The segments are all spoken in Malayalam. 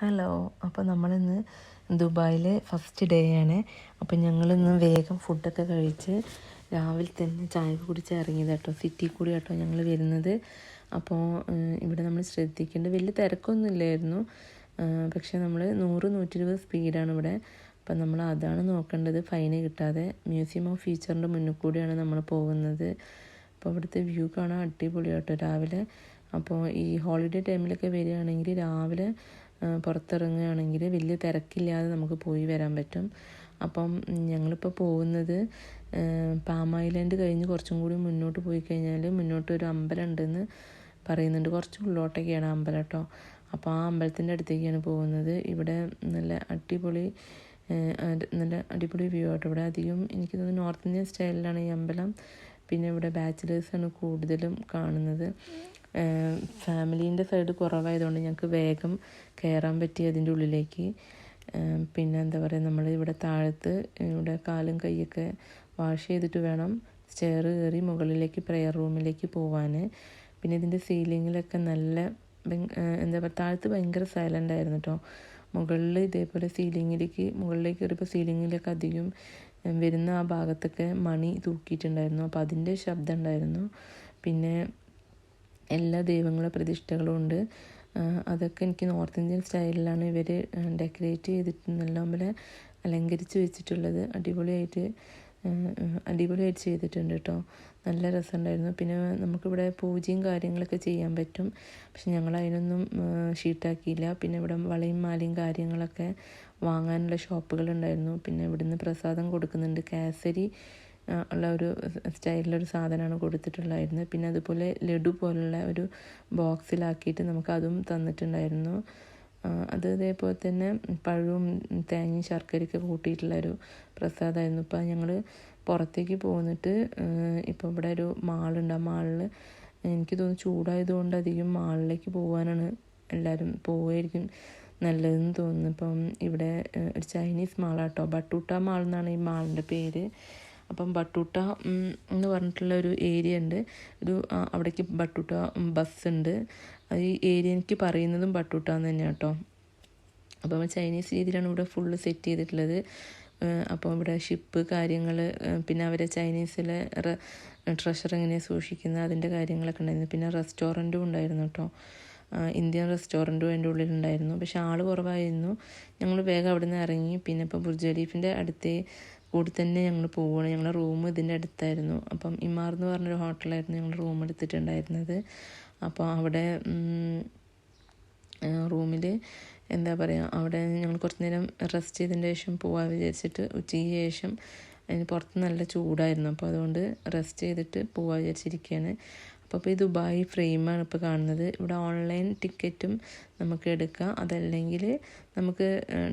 ഹലോ. അപ്പോൾ നമ്മളിന്ന് ദുബായിലെ ഫസ്റ്റ് ഡേ ആണ്. അപ്പോൾ ഞങ്ങളിന്ന് വേഗം ഫുഡൊക്കെ കഴിച്ച് രാവിലെ തന്നെ ചായ കുടിച്ച് ഇറങ്ങിയത് കേട്ടോ. സിറ്റി കൂടി കേട്ടോ ഞങ്ങൾ വരുന്നത്. അപ്പോൾ ഇവിടെ നമ്മൾ ശ്രദ്ധിക്കേണ്ടത് വലിയ തിരക്കൊന്നും ഇല്ലായിരുന്നു. പക്ഷേ നമ്മൾ 100-120 സ്പീഡാണ് ഇവിടെ. അപ്പം നമ്മൾ അതാണ് നോക്കേണ്ടത്, ഫൈന് കിട്ടാതെ. മ്യൂസിയം ഓഫ് ഫ്യൂച്ചറിൻ്റെ മുന്നിൽ കൂടിയാണ് നമ്മൾ പോകുന്നത്. അപ്പോൾ ഇവിടുത്തെ വ്യൂ കാണാൻ അടിപൊളിയാട്ടോ രാവിലെ. അപ്പോൾ ഈ ഹോളിഡേ ടൈമിലൊക്കെ വരികയാണെങ്കിൽ രാവിലെ പുറത്തിറങ്ങുകയാണെങ്കിൽ വലിയ തിരക്കില്ലാതെ നമുക്ക് പോയി വരാൻ പറ്റും. അപ്പം ഞങ്ങളിപ്പോൾ പോകുന്നത് പാം ഐലൻഡ് കഴിഞ്ഞ് കുറച്ചും കൂടി മുന്നോട്ട് പോയി കഴിഞ്ഞാൽ മുന്നോട്ടൊരു അമ്പലം ഉണ്ടെന്ന് പറയുന്നുണ്ട്. കുറച്ച് ഉള്ളോട്ടൊക്കെയാണ് അമ്പലം കേട്ടോ. അപ്പോൾ ആ അമ്പലത്തിൻ്റെ അടുത്തേക്കാണ് പോകുന്നത്. ഇവിടെ നല്ല അടിപൊളി വ്യൂ ആട്ടോ. ഇവിടെ അധികം എനിക്ക് തോന്നുന്നു നോർത്ത് ഇന്ത്യൻ സ്റ്റൈലിലാണ് ഈ അമ്പലം. പിന്നെ ഇവിടെ ബാച്ചിലേഴ്സാണ് കൂടുതലും കാണുന്നത്. ഫാമിലീൻ്റെ സൈഡ് കുറവായതുകൊണ്ട് ഞങ്ങൾക്ക് വേഗം കയറാൻ പറ്റി അതിൻ്റെ ഉള്ളിലേക്ക്. പിന്നെ എന്താ പറയുക, നമ്മൾ ഇവിടെ താഴത്ത് ഇവിടെ കാലും കൈയൊക്കെ വാഷ് ചെയ്തിട്ട് വേണം സ്റ്റെയർ കയറി മുകളിലേക്ക് പ്രയർ റൂമിലേക്ക് പോവാൻ. പിന്നെ ഇതിൻ്റെ സീലിങ്ങിലൊക്കെ നല്ല എന്താ പറയുക, താഴത്ത് ഭയങ്കര സൈലൻ്റ് ആയിരുന്നു കേട്ടോ. മുകളിൽ ഇതേപോലെ മുകളിലേക്ക് കയറിയപ്പോൾ സീലിങ്ങിലൊക്കെ അധികം വരുന്ന ആ ഭാഗത്തൊക്കെ മണി തൂക്കിയിട്ടുണ്ടായിരുന്നു. അപ്പോൾ അതിൻ്റെ ശബ്ദം ഉണ്ടായിരുന്നു. പിന്നെ എല്ലാ ദൈവങ്ങളെ പ്രതിഷ്ഠകളും ഉണ്ട്. അതൊക്കെ എനിക്ക് നോർത്ത് ഇന്ത്യൻ സ്റ്റൈലിലാണ് ഇവർ ഡെക്കറേറ്റ് ചെയ്തിട്ട് നല്ലപോലെ അലങ്കരിച്ച് വെച്ചിട്ടുള്ളത്. അടിപൊളിയായിട്ട് ചെയ്തിട്ടുണ്ട് കേട്ടോ. നല്ല രസമുണ്ടായിരുന്നു. പിന്നെ നമുക്കിവിടെ പൂജയും കാര്യങ്ങളൊക്കെ ചെയ്യാൻ പറ്റും. പക്ഷെ ഞങ്ങൾ അതിനൊന്നും ഷീട്ടാക്കിയില്ല. പിന്നെ ഇവിടെ വളയും മാലയും കാര്യങ്ങളൊക്കെ വാങ്ങാനുള്ള ഷോപ്പുകളുണ്ടായിരുന്നു. പിന്നെ ഇവിടുന്ന് പ്രസാദം കൊടുക്കുന്നുണ്ട്. കേസരി ഉള്ള ഒരു സ്റ്റൈലിലൊരു സാധനമാണ് കൊടുത്തിട്ടുണ്ടായിരുന്നത്. പിന്നെ അതുപോലെ ലഡു പോലുള്ള ഒരു ബോക്സിലാക്കിയിട്ട് നമുക്കതും തന്നിട്ടുണ്ടായിരുന്നു. അത് ഇതേപോലെ തന്നെ പഴവും തേങ്ങയും ശർക്കരയൊക്കെ കൂട്ടിയിട്ടുള്ളൊരു പ്രസാദമായിരുന്നു. ഇപ്പം ഞങ്ങൾ പുറത്തേക്ക് പോന്നിട്ട് ഇപ്പോൾ ഇവിടെ ഒരു മാളുണ്ട്. ആ മാളിൽ എനിക്ക് തോന്നുന്നു ചൂടായതുകൊണ്ട് അധികം മാളിലേക്ക് പോകാനാണ് എല്ലാവരും പോവുമായിരിക്കും നല്ലതെന്ന് തോന്നുന്നു. ഇപ്പം ഇവിടെ ഒരു ചൈനീസ് മാളാട്ടോ, ബട്ടൂട്ട മാൾ എന്നാണ് ഈ മാളിൻ്റെ പേര്. അപ്പം ബട്ടൂട്ട എന്ന് പറഞ്ഞിട്ടുള്ള ഒരു ഏരിയ ഉണ്ട്. അവിടേക്ക് ബട്ടൂട്ട ബസ്സുണ്ട്. ഈ ഏരിയ എനിക്ക് പറയുന്നതും ബട്ടൂട്ട എന്ന് തന്നെയാണ് കേട്ടോ. അപ്പം ചൈനീസ് രീതിയിലാണ് ഇവിടെ ഫുള്ള് സെറ്റ് ചെയ്തിട്ടുള്ളത്. അപ്പോൾ ഇവിടെ ഷിപ്പ് കാര്യങ്ങൾ, പിന്നെ അവരെ ചൈനീസിലെ ട്രഷർ എങ്ങനെയാണ് സൂക്ഷിക്കുന്നത് അതിൻ്റെ കാര്യങ്ങളൊക്കെ ഉണ്ടായിരുന്നു. പിന്നെ റെസ്റ്റോറൻറ്റും ഉണ്ടായിരുന്നു കേട്ടോ. ഇന്ത്യൻ റെസ്റ്റോറൻറ്റും അതിൻ്റെ ഉള്ളിലുണ്ടായിരുന്നു. പക്ഷെ ആൾ കുറവായിരുന്നു. ഞങ്ങൾ വേഗം അവിടെ നിന്ന് ഇറങ്ങി. പിന്നെ ഇപ്പോൾ ബുർജ് ഖലീഫിൻ്റെ അടുത്തേ കൂടി തന്നെ ഞങ്ങൾ പോവുകയാണ്. ഞങ്ങളുടെ റൂം ഇതിൻ്റെ അടുത്തായിരുന്നു. അപ്പം ഇമാർ എന്ന് പറഞ്ഞൊരു ഹോട്ടലായിരുന്നു ഞങ്ങൾ റൂം എടുത്തിട്ടുണ്ടായിരുന്നത്. അപ്പോൾ അവിടെ റൂമിൽ എന്താ പറയുക, അവിടെ ഞങ്ങൾ കുറച്ച് നേരം റെസ്റ്റ് ചെയ്തതിന് ശേഷം പോകാൻ വിചാരിച്ചിട്ട് ഉച്ചയ്ക്ക് ശേഷം അതിന് പുറത്ത് നല്ല ചൂടായിരുന്നു. അപ്പോൾ അതുകൊണ്ട് റെസ്റ്റ് ചെയ്തിട്ട് പോകാൻ വിചാരിച്ചിരിക്കുകയാണ്. അപ്പോൾ ഈ ദുബായ് ഫ്രെയിമാണ് ഇപ്പോൾ കാണുന്നത്. ഇവിടെ ഓൺലൈൻ ടിക്കറ്റും നമുക്ക് എടുക്കാം, അതല്ലെങ്കിൽ നമുക്ക്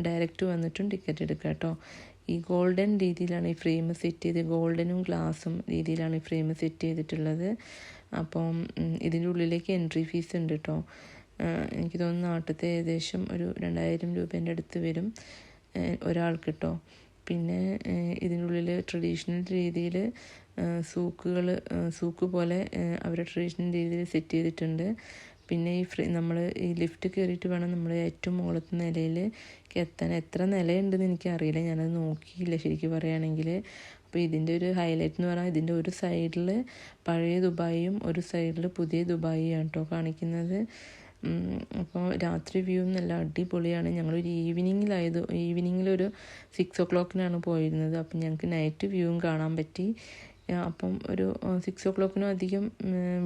ഡയറക്റ്റ് വന്നിട്ടും ടിക്കറ്റ് എടുക്കാം കേട്ടോ. ഈ ഗോൾഡൻ രീതിയിലാണ് ഈ ഫ്രെയിം സെറ്റ് ചെയ്ത്, ഗോൾഡനും ഗ്ലാസും രീതിയിലാണ് ഈ ഫ്രെയിം സെറ്റ് ചെയ്തിട്ടുള്ളത്. അപ്പം ഇതിൻ്റെ ഉള്ളിലേക്ക് എൻട്രി ഫീസ് ഉണ്ട് കേട്ടോ. എനിക്ക് തോന്നുന്നു നാട്ടിലത്തെ ഏകദേശം ഒരു 2000 രൂപേൻ്റെ അടുത്ത് വരും ഒരാൾക്ക് കേട്ടോ. പിന്നെ ഇതിൻ്റെ ഉള്ളിൽ ട്രഡീഷണൽ രീതിയിൽ സൂക്ക് പോലെ അവരുടെ ട്രഡീഷണൽ രീതിയിൽ സെറ്റ് ചെയ്തിട്ടുണ്ട്. പിന്നെ നമ്മൾ ഈ ലിഫ്റ്റ് കയറിയിട്ട് വേണം നമ്മൾ ഏറ്റവും മുകളിലത്തെ നിലയിലേക്ക് എത്താൻ. എത്ര നിലയുണ്ടെന്ന് എനിക്കറിയില്ല, ഞാനത് നോക്കിയില്ല ശരിക്കും പറയുകയാണെങ്കിൽ. അപ്പോൾ ഇതിൻ്റെ ഒരു ഹൈലൈറ്റ് എന്ന് പറഞ്ഞാൽ ഇതിൻ്റെ ഒരു സൈഡിൽ പഴയ ദുബായിയും ഒരു സൈഡിൽ പുതിയ ദുബായിയാണ് കേട്ടോ കാണിക്കുന്നത്. അപ്പോൾ രാത്രി വ്യൂ നല്ല അടിപൊളിയാണ്. ഞങ്ങളൊരു ഈവനിങ്ങിലൊരു 6 o'clock പോയിരുന്നത്. അപ്പം ഞങ്ങൾക്ക് നൈറ്റ് വ്യൂവും കാണാൻ പറ്റി. അപ്പം ഒരു 6 o'clock അധികം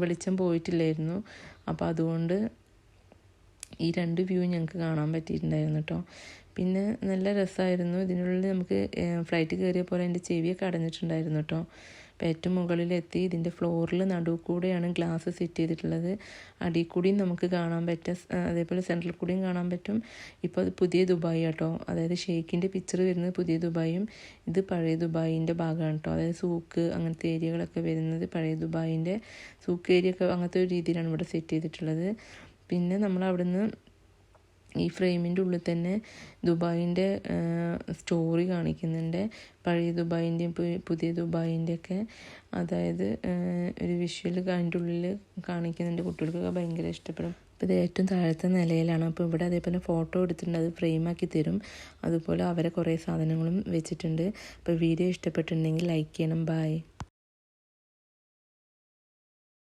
വെളിച്ചം പോയിട്ടില്ലായിരുന്നു. അപ്പോൾ അതുകൊണ്ട് ഈ 2 വ്യൂ ഞങ്ങൾക്ക് കാണാൻ പറ്റിയിട്ടുണ്ടായിരുന്നു കേട്ടോ. പിന്നെ നല്ല രസമായിരുന്നു. ഇതിനുള്ളിൽ നമുക്ക് ഫ്ലൈറ്റ് കയറിയ പോലെ എൻ്റെ ചെവിയൊക്കെ അടഞ്ഞിട്ടുണ്ടായിരുന്നു കേട്ടോ. അപ്പോൾ ഏറ്റവും മുകളിലെത്തി. ഇതിൻ്റെ ഫ്ലോറിൽ നടുവ് കൂടെയാണ് ഗ്ലാസ് സെറ്റ് ചെയ്തിട്ടുള്ളത്. അടിയിൽ കൂടിയും നമുക്ക് കാണാൻ പറ്റും, അതേപോലെ സെൻട്രൽ കൂടിയും കാണാൻ പറ്റും. ഇപ്പോൾ അത് പുതിയ ദുബായ് കേട്ടോ. അതായത് ഷെയ്ഖിൻ്റെ പിക്ചർ വരുന്നത് പുതിയ ദുബായും ഇത് പഴയ ദുബായിൻ്റെ ഭാഗമാണ് കേട്ടോ. അതായത് സൂക്ക് അങ്ങനത്തെ ഏരിയകളൊക്കെ വരുന്നത് പഴയ ദുബായിൻ്റെ സൂക്ക് ഏരിയ ഒക്കെ അങ്ങനത്തെ ഒരു രീതിയിലാണ് ഇവിടെ സെറ്റ് ചെയ്തിട്ടുള്ളത്. പിന്നെ നമ്മൾ അവിടുന്ന് ഈ ഫ്രെയിമിൻ്റെ ഉള്ളിൽ തന്നെ ദുബായിൻ്റെ സ്റ്റോറി കാണിക്കുന്നുണ്ട്. പഴയ ദുബായിൻ്റെയും പുതിയ ദുബായിൻ്റെയൊക്കെ, അതായത് ഒരു വിഷ്വൽ അതിൻ്റെ ഉള്ളിൽ കാണിക്കുന്നുണ്ട്. കുട്ടികൾക്കൊക്കെ ഭയങ്കര ഇഷ്ടപ്പെടും. അപ്പോൾ ഇത് ഏറ്റവും താഴത്തെ നിലയിലാണ്. അപ്പോൾ ഇവിടെ അതേപോലെ ഫോട്ടോ എടുത്തിട്ടുണ്ട്, അത് ഫ്രെയിമാക്കി തരും. അതുപോലെ അവരെ കുറേ സാധനങ്ങളും വെച്ചിട്ടുണ്ട്. അപ്പോൾ വീഡിയോ ഇഷ്ടപ്പെട്ടിട്ടുണ്ടെങ്കിൽ ലൈക്ക് ചെയ്യണം. ബൈ.